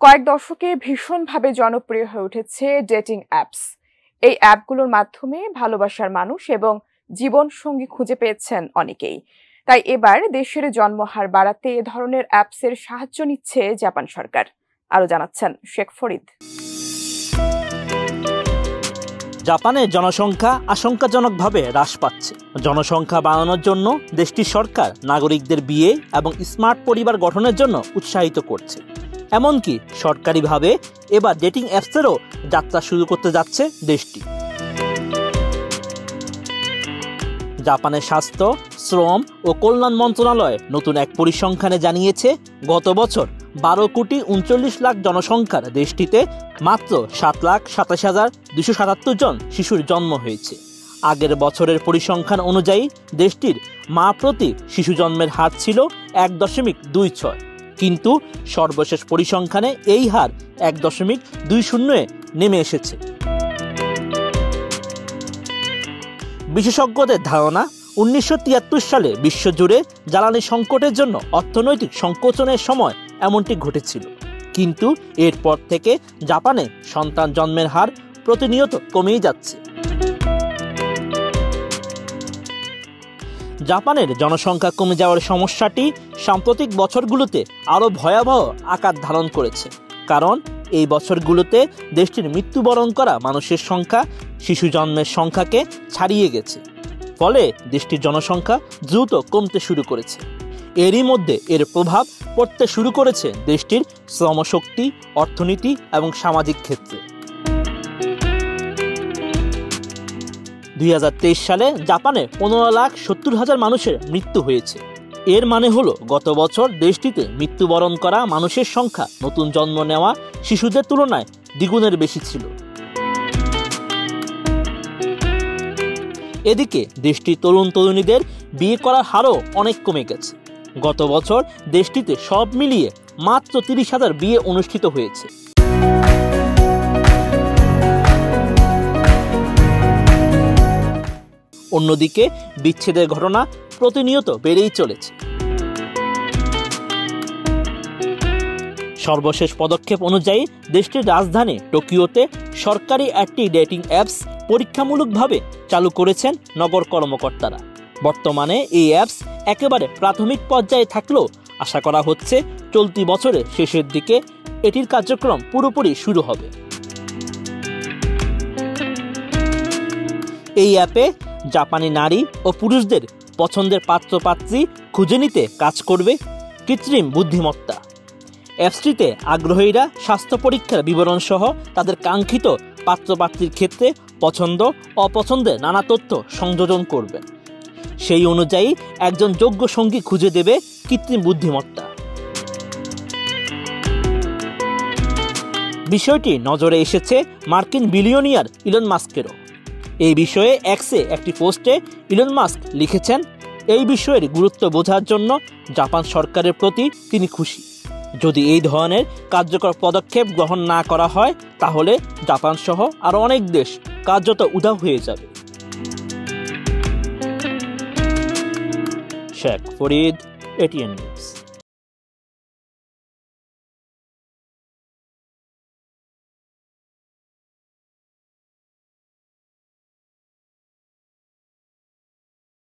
কয়েক দশকে ভীষণভাবে জনপ্রিয় হয়ে উঠেছে ডেটিং অ্যাপস। এই অ্যাপগুলোর মাধ্যমে ভালোবাসার মানুষ এবং জীবনসঙ্গী খুঁজে পেয়েছেন অনেকেই। তাই এবার দেশের জন্মহার বাড়াতে এ ধরনের অ্যাপসের সাহায্য নিচ্ছে জাপান সরকার। আরো জানাচ্ছেন শেখ ফরিদ। জাপানের জনসংখ্যা আশঙ্কাজনকভাবে হ্রাস পাচ্ছে। জনসংখ্যা বাড়ানোর জন্য দেশটির সরকার নাগরিকদের বিয়ে এবং স্মার্ট পরিবার গঠনের জন্য উৎসাহিত করছে। এমনকি সরকারিভাবে এবার ডেটিং অ্যাপসেরও যাত্রা শুরু করতে যাচ্ছে দেশটি। জাপানের স্বাস্থ্য, শ্রম ও কল্যাণ মন্ত্রণালয় নতুন এক পরিসংখ্যানে জানিয়েছে, গত বছর 12,39,00,000 জনসংখ্যার দেশটিতে মাত্র 7,27,277 জন শিশুর জন্ম হয়েছে। আগের বছরের পরিসংখ্যান অনুযায়ী দেশটির মা প্রতি শিশু জন্মের হার ছিল 1.26, কিন্তু সর্বশেষ পরিসংখ্যানে এই হার 1.20-এ নেমে এসেছে। বিশেষজ্ঞদের ধারণা, 1973 সালে বিশ্বজুড়ে জ্বালানি সংকটের জন্য অর্থনৈতিক সংকোচনের সময় এমনটি ঘটেছিল, কিন্তু এরপর থেকে জাপানে সন্তান জন্মের হার প্রতিনিয়ত কমেই যাচ্ছে। জাপানের জনসংখ্যা কমে যাওয়ার সমস্যাটি সাম্প্রতিক বছরগুলোতে আরও ভয়াবহ আকার ধারণ করেছে, কারণ এই বছরগুলোতে দেশটির মৃত্যুবরণ করা মানুষের সংখ্যা শিশু জন্মের সংখ্যাকে ছাড়িয়ে গেছে। ফলে দেশটির জনসংখ্যা দ্রুত কমতে শুরু করেছে। এরই মধ্যে এর প্রভাব পড়তে শুরু করেছে দেশটির শ্রমশক্তি, অর্থনীতি এবং সামাজিক ক্ষেত্রে। 2023 সালে জাপানে 15,70,000 মানুষের মৃত্যু হয়েছে। এর মানে হলো গত বছর দেশটিতে মৃত্যুবরণ করা মানুষের সংখ্যা নতুন জন্ম নেওয়া শিশুদের তুলনায় দ্বিগুণের বেশি ছিল। এদিকে দেশটির তরুণ তরুণীদের বিয়ে করার হারও অনেক কমে গেছে। গত বছর দেশটিতে সব মিলিয়ে মাত্র 30,000 বিয়ে অনুষ্ঠিত হয়েছে। অন্যদিকে বিচ্ছেদের ঘটনা প্রতিনিয়ত বেড়েই চলেছে। সর্বশেষ পদক্ষেপ অনুযায়ী দেশটির রাজধানী টোকিওতে সরকারি একটি ডেটিং অ্যাপস পরীক্ষামূলকভাবে চালু করেছেন নগর কর্মকর্তারা। বর্তমানে এই অ্যাপস একেবারে প্রাথমিক পর্যায়ে থাকলেও আশা করা হচ্ছে চলতি বছরের শেষের দিকে এটির কার্যক্রম পুরোপুরি শুরু হবে। এই অ্যাপে জাপানি নারী ও পুরুষদের পছন্দের পাত্রপাত্রী খুঁজে নিতে কাজ করবে কৃত্রিম বুদ্ধিমত্তা। অ্যাপসটিতে আগ্রহীরা স্বাস্থ্য পরীক্ষার বিবরণ সহ তাদের কাঙ্ক্ষিত পাত্রপাত্রীর ক্ষেত্রে পছন্দ অপছন্দের নানা তথ্য সংযোজন করবে। সেই অনুযায়ী একজন যোগ্য সঙ্গী খুঁজে দেবে কৃত্রিম বুদ্ধিমত্তা। বিষয়টি নজরে এসেছে মার্কিন বিলিয়নিয়ার ইলন মাস্কেরও। এই বিষয়ে এক্সে একটি পোস্টে ইলন মাস্ক লিখেছেন, এই বিষয়ের গুরুত্ব বোঝার জন্য জাপান সরকারের প্রতি তিনি খুশি। যদি এই ধরনের কার্যকর পদক্ষেপ গ্রহণ না করা হয়, তাহলে জাপান সহ আরও অনেক দেশ কার্যত উধাও হয়ে যাবে। Sheikh Farid, ATN news.